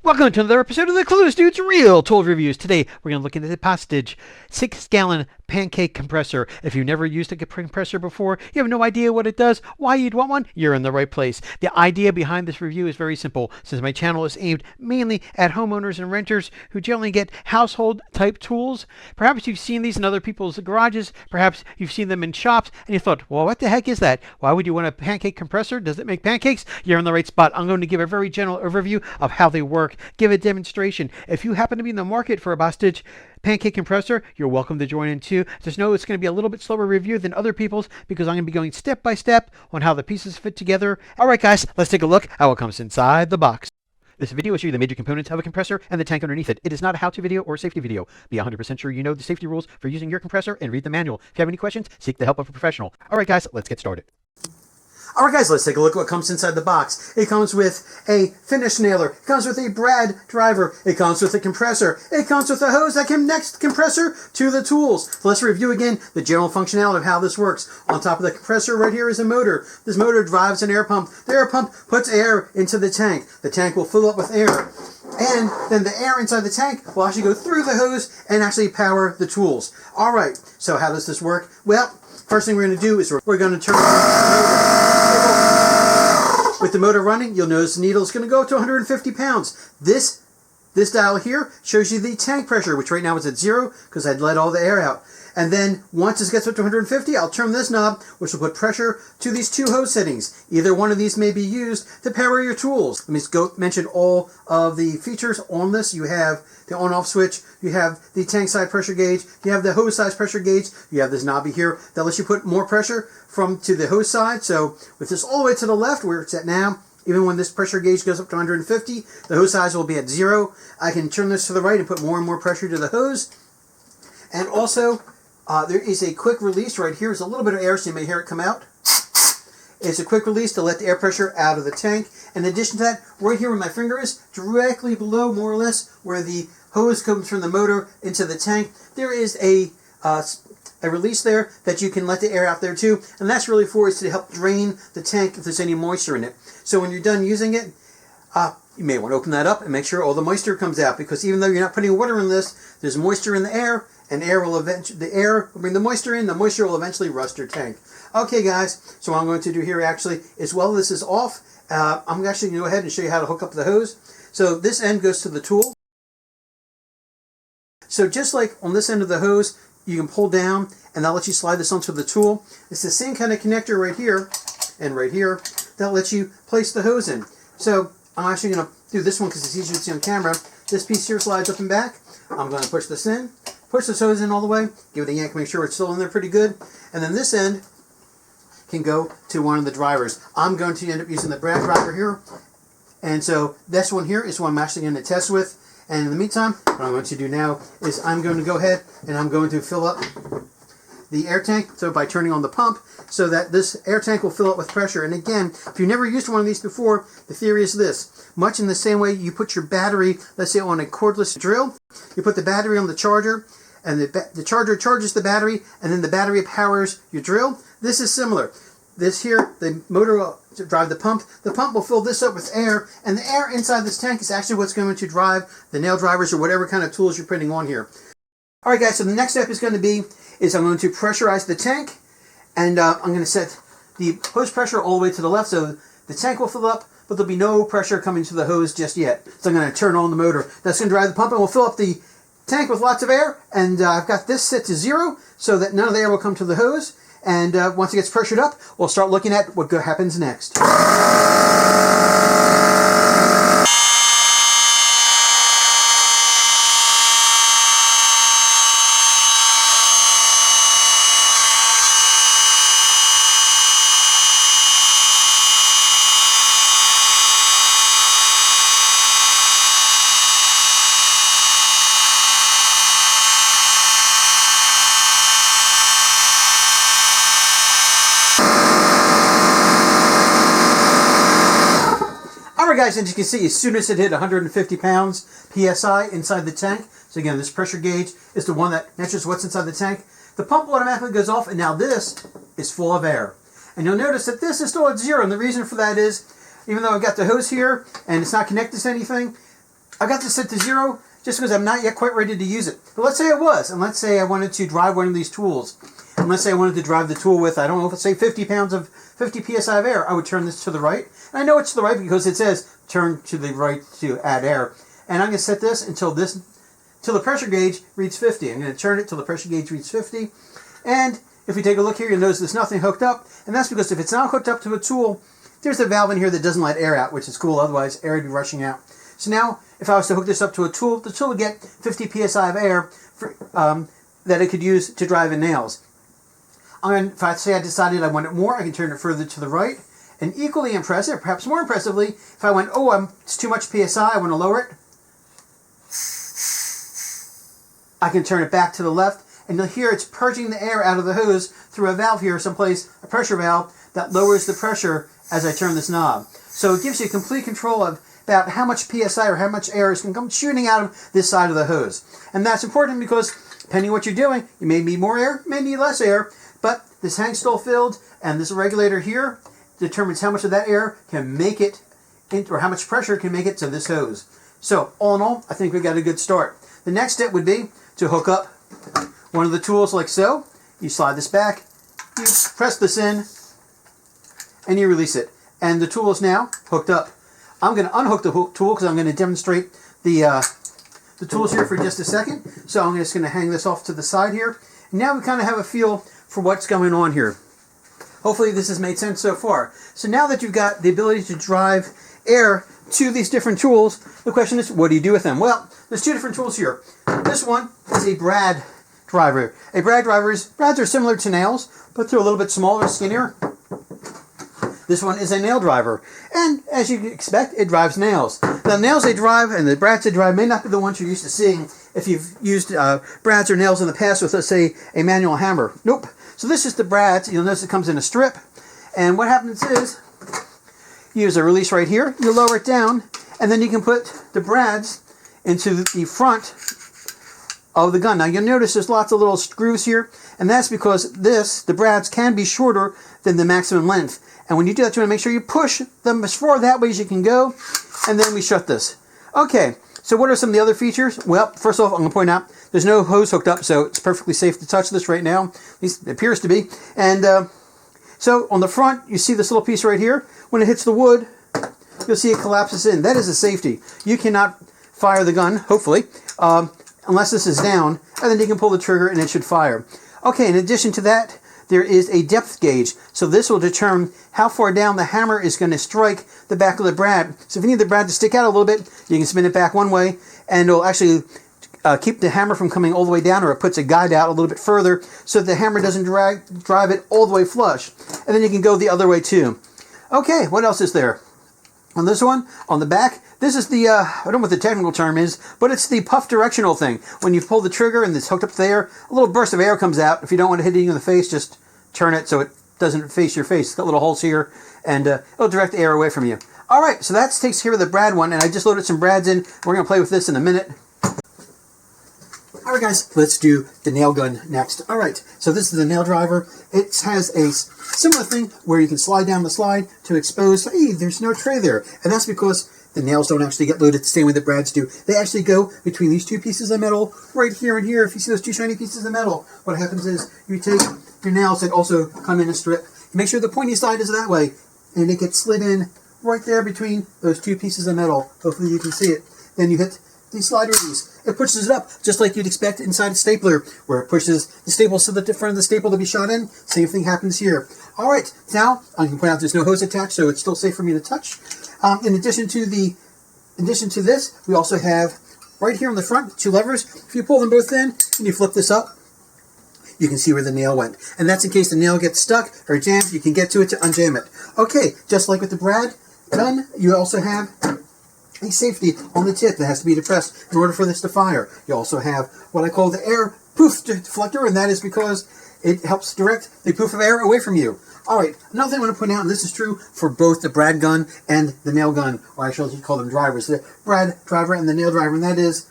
Welcome to another episode of the Clueless Dudes Real Tools Reviews. Today, we're going to look into the Bostitch 6-gallon pancake compressor. If you've never used a compressor before, you have no idea what it does, why you'd want one, you're in the right place. The idea behind this review is very simple. Since my channel is aimed mainly at homeowners and renters who generally get household-type tools, perhaps you've seen these in other people's garages, perhaps you've seen them in shops, and you thought, well, what the heck is that? Why would you want a pancake compressor? Does it make pancakes? You're in the right spot. I'm going to give a very general overview of how they work. Give a demonstration. If you happen to be in the market for a Bostitch pancake compressor, you're welcome to join in too. Just know it's going to be a little bit slower review than other people's because I'm going to be going step by step on how the pieces fit together. All right, guys, let's take a look at what comes inside the box. This video will show you the major components of a compressor and the tank underneath it. It is not a how-to video or a safety video. Be 100% sure you know the safety rules for using your compressor and read the manual. If you have any questions, seek the help of a professional. All right, guys, let's get started. Alright guys, let's take a look at what comes inside the box. It comes with a finish nailer, it comes with a brad driver, it comes with a compressor, it comes with a hose that connects the compressor to the tools. So let's review again the general functionality of how this works. On top of the compressor right here is a motor. This motor drives an air pump. The air pump puts air into the tank. The tank will fill up with air. And then the air inside the tank will actually go through the hose and actually power the tools. Alright, so how does this work? Well, first thing we're going to do is we're going to turn the motor. With the motor running, you'll notice the needle is going to go up to 150 pounds. This dial here shows you the tank pressure, which right now is at 0 because I'd let all the air out. And then once this gets up to 150, I'll turn this knob, which will put pressure to these two hose settings. Either one of these may be used to power your tools. Let me just mention all of the features on this. You have the on-off switch, you have the tank side pressure gauge, you have the hose size pressure gauge, you have this knobby here that lets you put more pressure to the hose side. So with this all the way to the left where it's at now, even when this pressure gauge goes up to 150, the hose size will be at 0. I can turn this to the right and put more and more pressure to the hose. And also, there is a quick release right here. There's a little bit of air, so you may hear it come out. It's a quick release to let the air pressure out of the tank. In addition to that, right here where my finger is, directly below, more or less, where the hose comes from the motor into the tank, there is a release there that you can let the air out there too. And that's really for is to help drain the tank if there's any moisture in it. So when you're done using it, you may want to open that up and make sure all the moisture comes out, because even though you're not putting water in this, there's moisture in the air, and the air will bring the moisture in. The moisture will eventually rust your tank. Okay, guys. So what I'm going to do here actually is while this is off, I'm actually going to go ahead and show you how to hook up the hose. So this end goes to the tool. So just like on this end of the hose, you can pull down, and that'll let you slide this onto the tool. It's the same kind of connector right here and right here that lets you place the hose in. So I'm actually going to do this one because it's easier to see on camera. This piece here slides up and back. I'm going to push this in. Push this hose in all the way, give it a yank, make sure it's still in there pretty good, and then this end can go to one of the drivers. I'm going to end up using the brad driver here, and so this one here is what I'm actually going to test with. And in the meantime, what I'm going to do now is I'm going to go ahead and I'm going to fill up the air tank, so by turning on the pump, so that this air tank will fill up with pressure. And again, if you've never used one of these before, the theory is this. Much in the same way you put your battery, let's say on a cordless drill, you put the battery on the charger, and the charger charges the battery, and then the battery powers your drill. This is similar. This here, the motor will drive the pump. The pump will fill this up with air, and the air inside this tank is actually what's going to drive the nail drivers or whatever kind of tools you're putting on here. All right, guys, so the next step is going to be I'm going to pressurize the tank, and I'm going to set the hose pressure all the way to the left, so the tank will fill up, but there'll be no pressure coming to the hose just yet. So I'm going to turn on the motor. That's going to drive the pump, and we'll fill up the tank with lots of air, and I've got this set to 0 so that none of the air will come to the hose. And once it gets pressured up, we'll start looking at what happens next. Alright guys, as you can see, as soon as it hit 150 pounds PSI inside the tank, so again, this pressure gauge is the one that measures what's inside the tank, the pump automatically goes off, and now this is full of air. And you'll notice that this is still at 0, and the reason for that is, even though I've got the hose here, and it's not connected to anything, I got this set to 0 just because I'm not yet quite ready to use it. But let's say I was, and let's say I wanted to drive one of these tools. And let's say I wanted to drive the tool with, I don't know, let's say 50 psi of air. I would turn this to the right. And I know it's to the right because it says turn to the right to add air. And I'm going to set this until the pressure gauge reads 50. I'm going to turn it till the pressure gauge reads 50. And if we take a look here, you'll notice there's nothing hooked up. And that's because if it's not hooked up to a tool, there's a valve in here that doesn't let air out, which is cool. Otherwise, air would be rushing out. So now, if I was to hook this up to a tool, the tool would get 50 psi of air that it could use to drive in nails. If I say I decided I wanted more, I can turn it further to the right. And equally impressive, perhaps more impressively, if I went, it's too much psi, I want to lower it, I can turn it back to the left, and you'll hear it's purging the air out of the hose through a valve here someplace, a pressure valve, that lowers the pressure as I turn this knob. So it gives you complete control of about how much psi or how much air is going to come shooting out of this side of the hose. And that's important because depending on what you're doing, you may need more air, may need less air, but this hang stall filled and this regulator here determines how much of that air can make it, or how much pressure can make it to this hose. So all in all, I think we got a good start. The next step would be to hook up one of the tools like so. You slide this back, you press this in, and you release it. And the tool is now hooked up. I'm going to unhook the tool because I'm going to demonstrate the tools here for just a second. So I'm just going to hang this off to the side here. And now we kind of have a feel for what's going on here. Hopefully this has made sense so far. So now that you've got the ability to drive air to these different tools, the question is, what do you do with them? Well, there's two different tools here. This one is a brad driver. Brads are similar to nails, but they're a little bit smaller, skinnier. This one is a nail driver, and as you expect, it drives nails. The nails they drive and the brads they drive may not be the ones you're used to seeing if you've used brads or nails in the past with, let's say, a manual hammer. Nope. So this is the brads. You'll notice it comes in a strip, and what happens is you use a release right here, you lower it down, and then you can put the brads into the front of the gun. Now you'll notice there's lots of little screws here, and that's because the brads can be shorter than the maximum length. And when you do that, you want to make sure you push them as far that way as you can go, and then we shut this. Okay, so what are some of the other features? Well, first off, I'm going to point out there's no hose hooked up, so it's perfectly safe to touch this right now. At least it appears to be. And so on the front, you see this little piece right here. When it hits the wood, you'll see it collapses in. That is a safety. You cannot fire the gun, hopefully, unless this is down, and then you can pull the trigger and it should fire. Okay, in addition to that, there is a depth gauge. So this will determine how far down the hammer is going to strike the back of the brad. So if you need the brad to stick out a little bit, you can spin it back one way, and it'll actually keep the hammer from coming all the way down, or it puts a guide out a little bit further so that the hammer doesn't drive it all the way flush. And then you can go the other way too. Okay, what else is there? On this one, on the back, this is the, I don't know what the technical term is, but it's the puff directional thing. When you pull the trigger and it's hooked up there, a little burst of air comes out. If you don't want to hit you in the face, just turn it so it doesn't face your face. It's got little holes here, and it'll direct the air away from you. All right, so that takes care of the brad one, and I just loaded some brads in. We're going to play with this in a minute. All right, guys, let's do the nail gun next. All right, so this is the nail driver. It has a similar thing where you can slide down the slide to expose, hey, there's no tray there. And that's because the nails don't actually get loaded the same way the brads do. They actually go between these two pieces of metal right here and here. If you see those two shiny pieces of metal, what happens is you take your nails that also come in a strip. You make sure the pointy side is that way, and it gets slid in right there between those two pieces of metal. Hopefully you can see it. Then you hit the slide release. It pushes it up just like you'd expect inside a stapler, where it pushes the staple so that the front of the staple to be shot in. Same thing happens here. All right, now I can point out there's no hose attached, so it's still safe for me to touch. In addition to this, we also have right here on the front 2 levers. If you pull them both in and you flip this up, you can see where the nail went. And that's in case the nail gets stuck or jammed, you can get to it to unjam it. Okay, just like with the brad gun, you also have a safety on the tip that has to be depressed in order for this to fire. You also have what I call the air poof deflector, and that is because it helps direct the poof of air away from you. All right, another thing I want to point out, and this is true for both the brad gun and the nail gun, or I should call them drivers, the brad driver and the nail driver, and that is,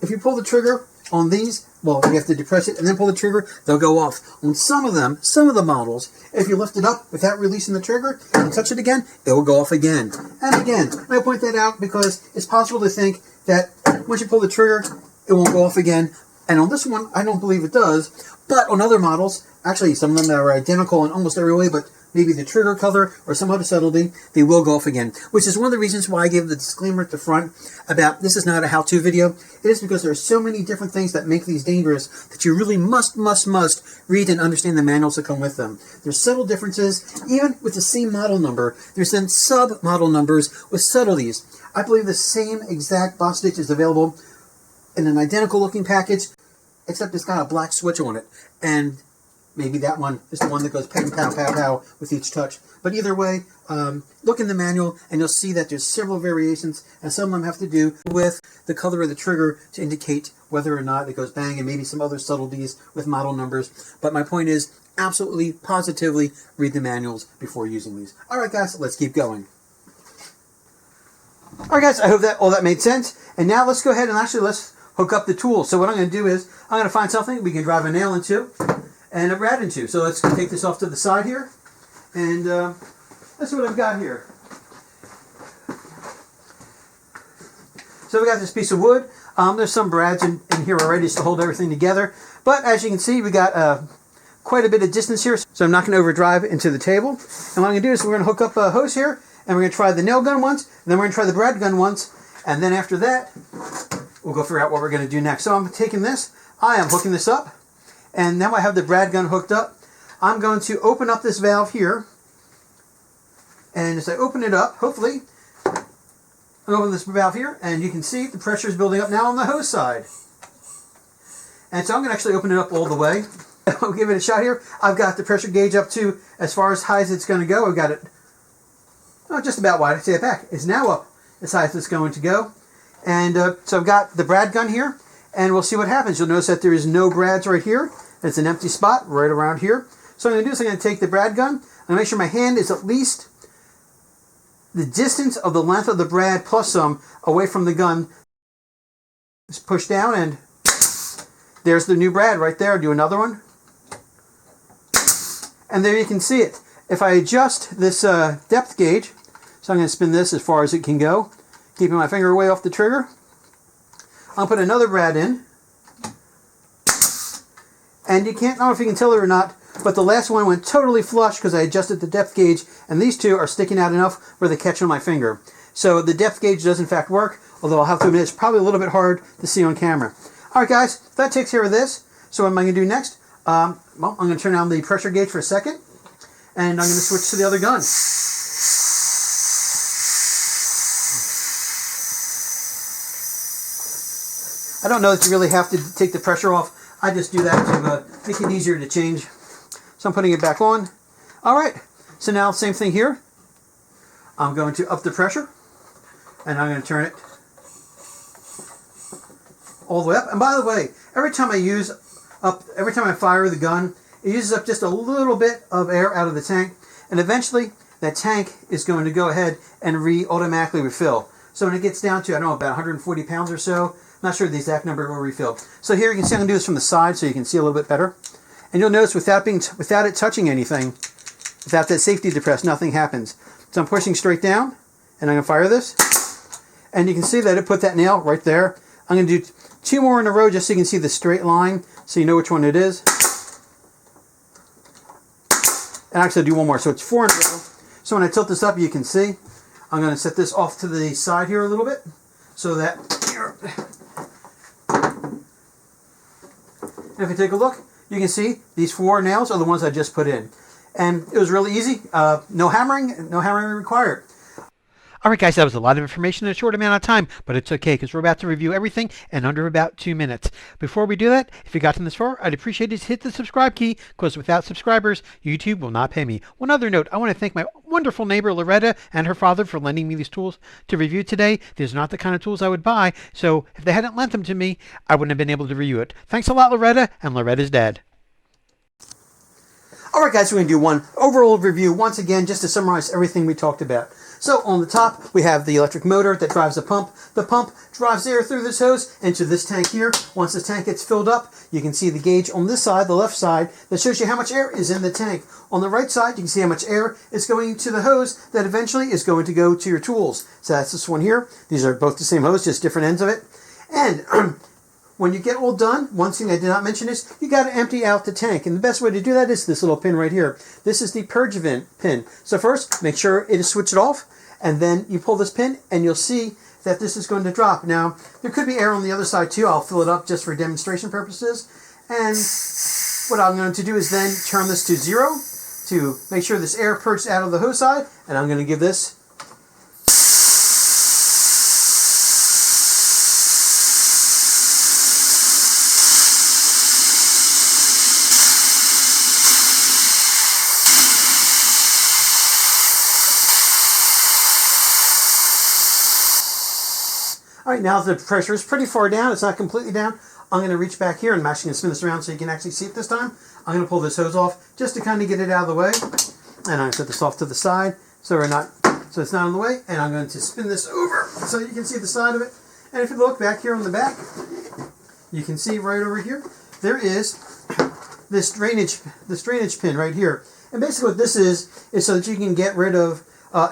if you pull the trigger on these, well, you have to depress it and then pull the trigger, they'll go off. On some of the models, if you lift it up without releasing the trigger and touch it again, it will go off again. And again, I point that out because it's possible to think that once you pull the trigger, it won't go off again. And on this one, I don't believe it does. But on other models, actually some of them that are identical in almost every way, but maybe the trigger color or some other subtlety, they will go off again. Which is one of the reasons why I gave the disclaimer at the front about this is not a how-to video. It is because there are so many different things that make these dangerous that you really must read and understand the manuals that come with them. There's subtle differences, even with the same model number. There's then sub-model numbers with subtleties. I believe the same exact Bostitch is available in an identical looking package, except it's got a black switch on it. And maybe that one is the one that goes ping, pow, pow, pow with each touch. But either way, look in the manual and you'll see that there's several variations, and some of them have to do with the color of the trigger to indicate whether or not it goes bang, and maybe some other subtleties with model numbers. But my point is, absolutely, positively read the manuals before using these. All right, guys, let's keep going. All right, guys, I hope that all that made sense. And now let's go ahead and actually let's hook up the tool. So what I'm going to do is I'm going to find something we can drive a nail into and a rad into. So let's take this off to the side here. And that's what I've got here. So we got this piece of wood. There's some brads in here already just to hold everything together. But as you can see, we got quite a bit of distance here. So I'm not going to overdrive into the table. And what I'm going to do is we're going to hook up a hose here. And we're going to try the nail gun once. And then we're going to try the brad gun once. And then after that, we'll go figure out what we're going to do next. So I'm taking this. I am hooking this up. And now I have the brad gun hooked up. I'm going to open up this valve here. And as I open it up, hopefully, I open this valve here, and you can see the pressure is building up now on the hose side. And so I'm going to actually open it up all the way. I'll give it a shot here. I've got the pressure gauge up to as far as high as it's going to go. I've got it just about wide. I say it back. It's now up as high as it's going to go. And so I've got the brad gun here, and we'll see what happens. You'll notice that there is no brads right here. It's an empty spot right around here. So what I'm going to do is I'm going to take the brad gun. I'm going to make sure my hand is at least the distance of the length of the brad plus some away from the gun. Just push down, and there's the new brad right there. Do another one. And there you can see it. If I adjust this depth gauge, so I'm going to spin this as far as it can go, keeping my finger away off the trigger. I'll put another brad in. And you can't, I don't know if you can tell it or not, but the last one went totally flush because I adjusted the depth gauge, and these two are sticking out enough where they catch on my finger. So the depth gauge does in fact work, although I'll have to admit it's probably a little bit hard to see on camera. All right, guys, that takes care of this. So what am I going to do next? Well, I'm going to turn on the pressure gauge for a second, and I'm going to switch to the other gun. I don't know that you really have to take the pressure off. I just do that to make it easier to change. So I'm putting it back on. All right, so now same thing here. I'm going to up the pressure, and I'm going to turn it all the way up. And by the way, every time I fire the gun, it uses up just a little bit of air out of the tank, and eventually that tank is going to go ahead and automatically refill. So when it gets down to, I don't know, about 140 pounds or so, I'm not sure the exact number it will refill. So here you can see I'm going to do this from the side so you can see a little bit better. And you'll notice without it touching anything, without that safety depressed, nothing happens. So I'm pushing straight down, and I'm going to fire this. And you can see that it put that nail right there. I'm going to do 2 more in a row just so you can see the straight line, so you know which one it is. And actually I'll do 1 more, so it's 4 in a row. So when I tilt this up, you can see. I'm going to set this off to the side here a little bit, so that here. And if you take a look, you can see these 4 nails are the ones I just put in. And it was really easy. No hammering required. All right, guys, that was a lot of information in a short amount of time, but it's okay because we're about to review everything in under about 2 minutes. Before we do that, if you got this far, I'd appreciate it to hit the subscribe key because without subscribers, YouTube will not pay me. One other note, I want to thank my wonderful neighbor Loretta and her father for lending me these tools to review today. These are not the kind of tools I would buy, so if they hadn't lent them to me, I wouldn't have been able to review it. Thanks a lot, Loretta, and Loretta's dad. All right, guys, we're going to do one overall review once again just to summarize everything we talked about. So on the top, we have the electric motor that drives the pump. The pump drives air through this hose into this tank here. Once the tank gets filled up, you can see the gauge on this side, the left side, that shows you how much air is in the tank. On the right side, you can see how much air is going to the hose that eventually is going to go to your tools. So that's this one here. These are both the same hose, just different ends of it. And when you get all done, one thing I did not mention is you got to empty out the tank. And the best way to do that is this little pin right here. This is the purge vent pin. So first, make sure it is switched off, and then you pull this pin and you'll see that this is going to drop. Now, there could be air on the other side too. I'll fill it up just for demonstration purposes. And what I'm going to do is then turn this to 0 to make sure this air purged out of the hose side, and I'm going to give this. All right, now the pressure is pretty far down. It's not completely down. I'm going to reach back here, and I'm actually going to spin this around so you can actually see it this time. I'm going to pull this hose off just to kind of get it out of the way. And I'm going to set this off to the side so it's not in the way. And I'm going to spin this over so you can see the side of it. And if you look back here on the back, you can see right over here, there is this drainage pin right here. And basically what this is so that you can get rid of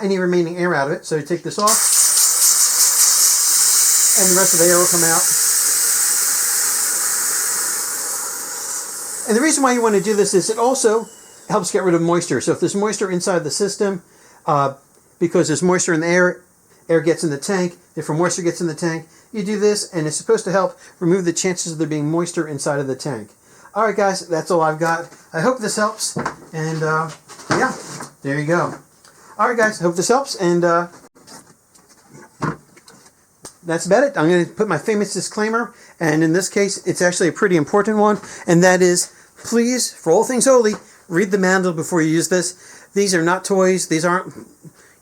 any remaining air out of it. So you take this off, and the rest of the air will come out. And the reason why you want to do this is it also helps get rid of moisture. So if there's moisture inside the system, because there's moisture in the air gets in the tank, therefore moisture gets in the tank, you do this, and it's supposed to help remove the chances of there being moisture inside of the tank. All right, guys, that's all I've got. I hope this helps, and yeah, there you go. All right, guys, I hope this helps, and that's about it. I'm going to put my famous disclaimer, and in this case, it's actually a pretty important one, and that is, please, for all things holy, read the manual before you use this. These are not toys. These aren't,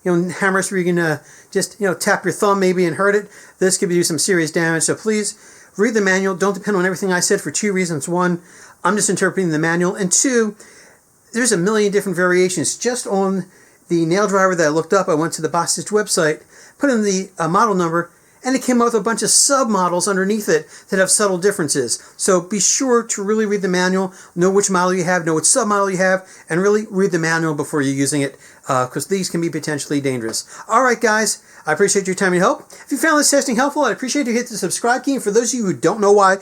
hammers where you're going to just, tap your thumb maybe and hurt it. This could do some serious damage, so please, read the manual. Don't depend on everything I said for 2 reasons. 1, I'm just interpreting the manual, and 2, there's a million different variations. Just on the nail driver that I looked up, I went to the Bostitch website, put in the model number, and it came out with a bunch of sub-models underneath it that have subtle differences. So be sure to really read the manual, know which model you have, know which sub-model you have, and really read the manual before you're using it, because these can be potentially dangerous. All right, guys, I appreciate your time and help. If you found this testing helpful, I'd appreciate you hit the subscribe key. And for those of you who don't know why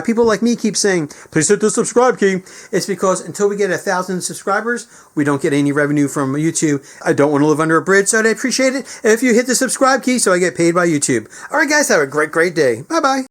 people like me keep saying, please hit the subscribe key, it's because until we get 1,000 subscribers, we don't get any revenue from YouTube. I don't want to live under a bridge, so I'd appreciate it if you hit the subscribe key so I get paid by YouTube. All right, guys, have a great day. Bye-bye.